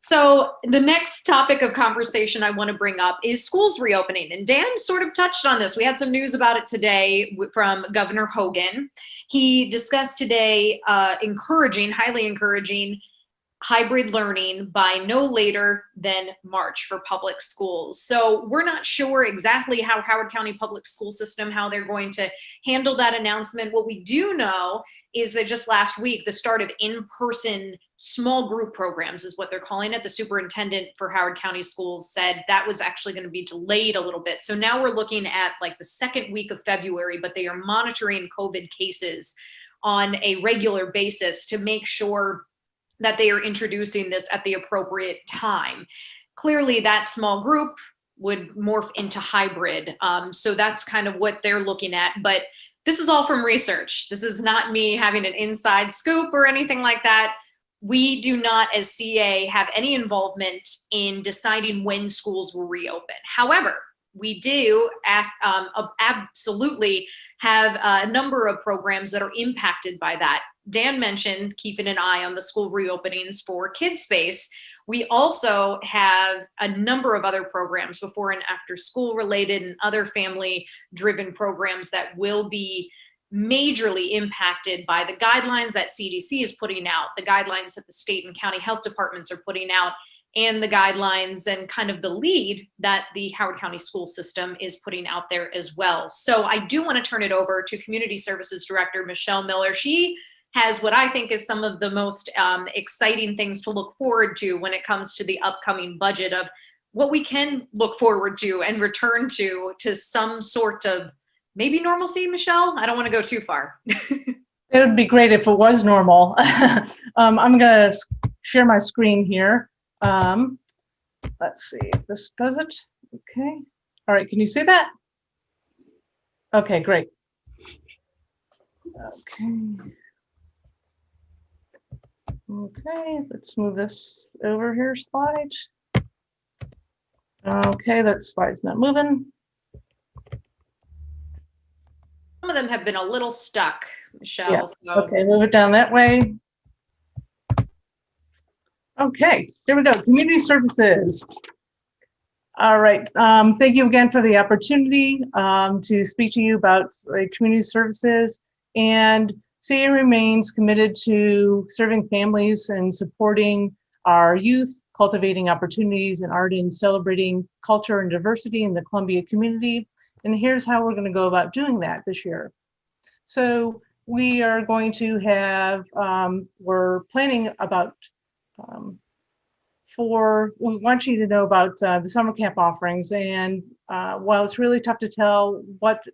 So the next topic of conversation I want to bring up is schools reopening. And Dan sort of touched on this. We had some news about it today from Governor Hogan. He discussed today highly encouraging hybrid learning by no later than March for public schools. So we're not sure exactly how Howard County Public School System, how they're going to handle that announcement. What we do know is that just last week, the start of in-person small group programs is what they're calling it. The superintendent for Howard County Schools said that was actually going to be delayed a little bit. So now we're looking at like the second week of February, but they are monitoring COVID cases on a regular basis to make sure that they are introducing this at the appropriate time. Clearly, that small group would morph into hybrid. So that's kind of what they're looking at. But this is all from research. This is not me having an inside scoop or anything like that. We do not, as CA, have any involvement in deciding when schools will reopen. However, we do absolutely have a number of programs that are impacted by that. Dan mentioned keeping an eye on the school reopenings for Kids Space. We also have a number of other programs, before and after school related and other family driven programs, that will be majorly impacted by the guidelines that CDC is putting out, the guidelines that the state and county health departments are putting out, and the guidelines and kind of the lead that the Howard County school system is putting out there as well. So I do want to turn it over to Community Services Director Michelle Miller. She has what I think is some of the most exciting things to look forward to when it comes to the upcoming budget, of what we can look forward to and return to some sort of maybe normalcy. Michelle, I don't want to go too far. It would be great if it was normal. I'm going to share my screen here. Let's see if this does it. Okay. All right. Can you see that? Okay, great. Okay, let's move this over here, slide. Okay, that slide's not moving. Some of them have been a little stuck, Michelle. Yeah. So. Okay, move it down that way. Okay, there we go. Community services. All right. Thank you again for the opportunity to speak to you about community services. And CA remains committed to serving families and supporting our youth, cultivating opportunities in art, and celebrating culture and diversity in the Columbia community. And here's how we're going to go about doing that this year. So we are going to have, we're planning about we want you to know about the summer camp offerings. And while it's really tough to tell what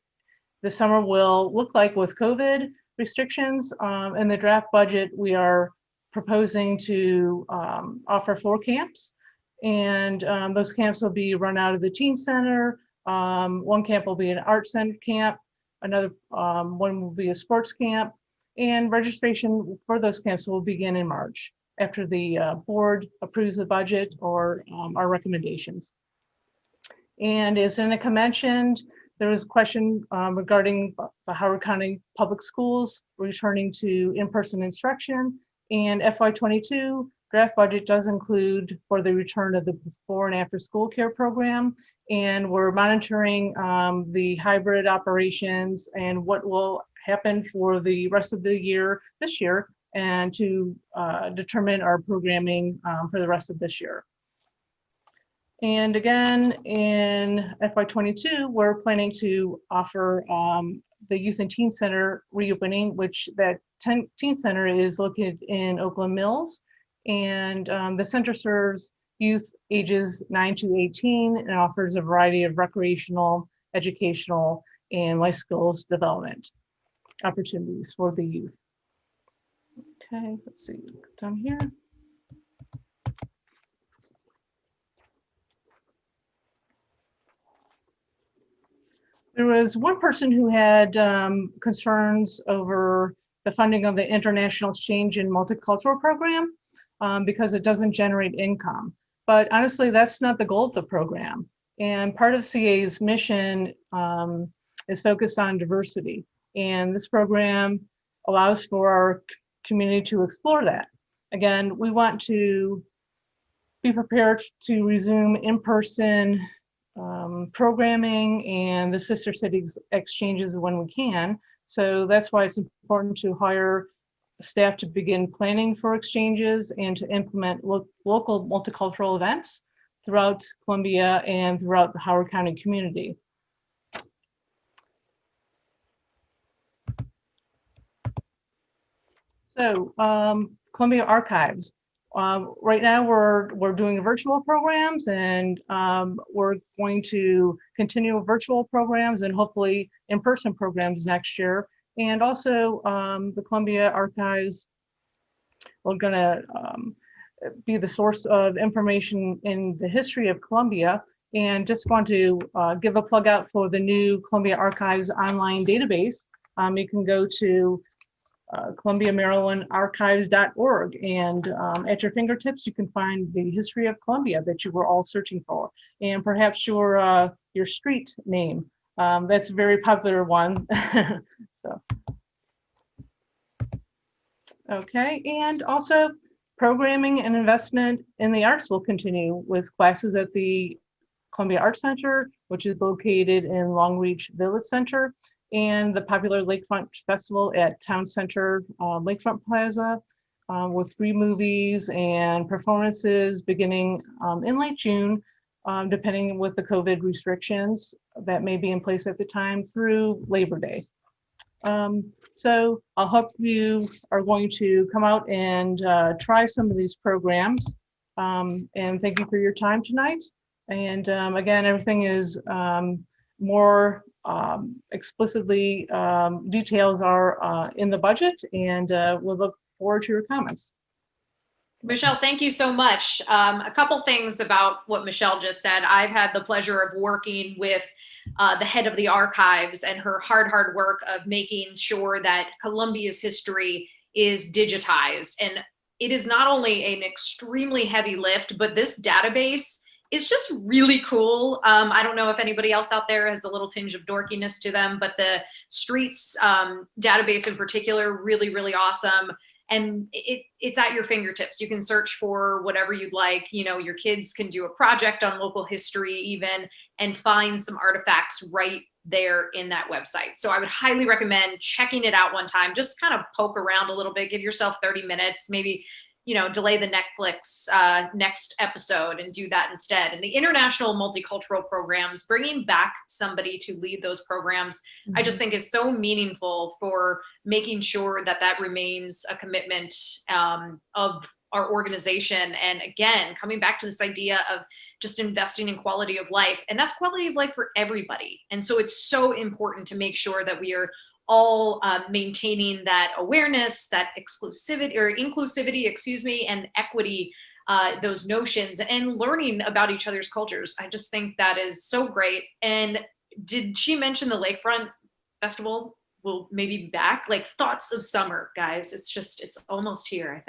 the summer will look like with COVID restrictions, in the draft budget, we are proposing to offer 4 camps. And those camps will be run out of the teen center. One camp will be an art center camp. Another one will be a sports camp. And registration for those camps will begin in March, after the board approves the budget or our recommendations. And as Dannika mentioned, there was a question regarding the Howard County Public Schools returning to in-person instruction. And FY22 draft budget does include for the return of the before and after school care program. And we're monitoring the hybrid operations and what will happen for the rest of the year, this year, and to determine our programming for the rest of this year. And again, in FY22, we're planning to offer the Youth and Teen Center reopening, which that teen center is located in Oakland Mills. And the center serves youth ages 9 to 18 and offers a variety of recreational, educational, and life skills development opportunities for the youth. Okay, let's see, down here. There was one person who had concerns over the funding of the International Exchange and Multicultural Program because it doesn't generate income. But honestly, that's not the goal of the program. And part of CA's mission is focused on diversity. And this program allows for our community to explore that. Again, we want to be prepared to resume in-person programming and the sister cities exchanges when we can. So that's why it's important to hire staff to begin planning for exchanges and to implement local multicultural events throughout Columbia and throughout the Howard County community. So Columbia Archives. Right now we're doing virtual programs, and we're going to continue virtual programs and hopefully in-person programs next year. And also the Columbia Archives, we're gonna be the source of information in the history of Columbia. And just want to give a plug out for the new Columbia Archives online database. You can go to Columbia, Maryland archives.org, and at your fingertips you can find the history of Columbia that you were all searching for, and perhaps your street name. That's a very popular one. So okay, and also programming and investment in the arts will continue with classes at the Columbia Arts Center, which is located in Long Reach Village Center, and the popular Lakefront Festival at Town Center Lakefront Plaza, with 3 movies and performances beginning in late June, depending with the COVID restrictions that may be in place at the time, through Labor Day. So I hope you are going to come out and try some of these programs. And thank you for your time tonight. And again, everything is more explicitly, details are in the budget, and we'll look forward to your comments. Michelle, thank you so much. A couple things about what Michelle just said. I've had the pleasure of working with the head of the archives and her hard work of making sure that Columbia's history is digitized. And it is not only an extremely heavy lift, but this database is just really cool. I don't know if anybody else out there has a little tinge of dorkiness to them, but the streets database in particular, really awesome. And it's at your fingertips. You can search for whatever you'd like. You know, your kids can do a project on local history even, and find some artifacts right there in that website. So I would highly recommend checking it out one time. Just kind of poke around a little bit, give yourself 30 minutes, maybe, you know, delay the Netflix next episode and do that instead. And the international multicultural programs, bringing back somebody to lead those programs, I just think is so meaningful for making sure that that remains a commitment of our organization. And again, coming back to this idea of just investing in quality of life, and that's quality of life for everybody. And so it's so important to make sure that we are all maintaining that awareness, that inclusivity, excuse me, and equity, those notions, and learning about each other's cultures. I just think that is so great. And did she mention the Lakefront Festival will maybe be back? Like, thoughts of summer, guys. It's almost here, I think.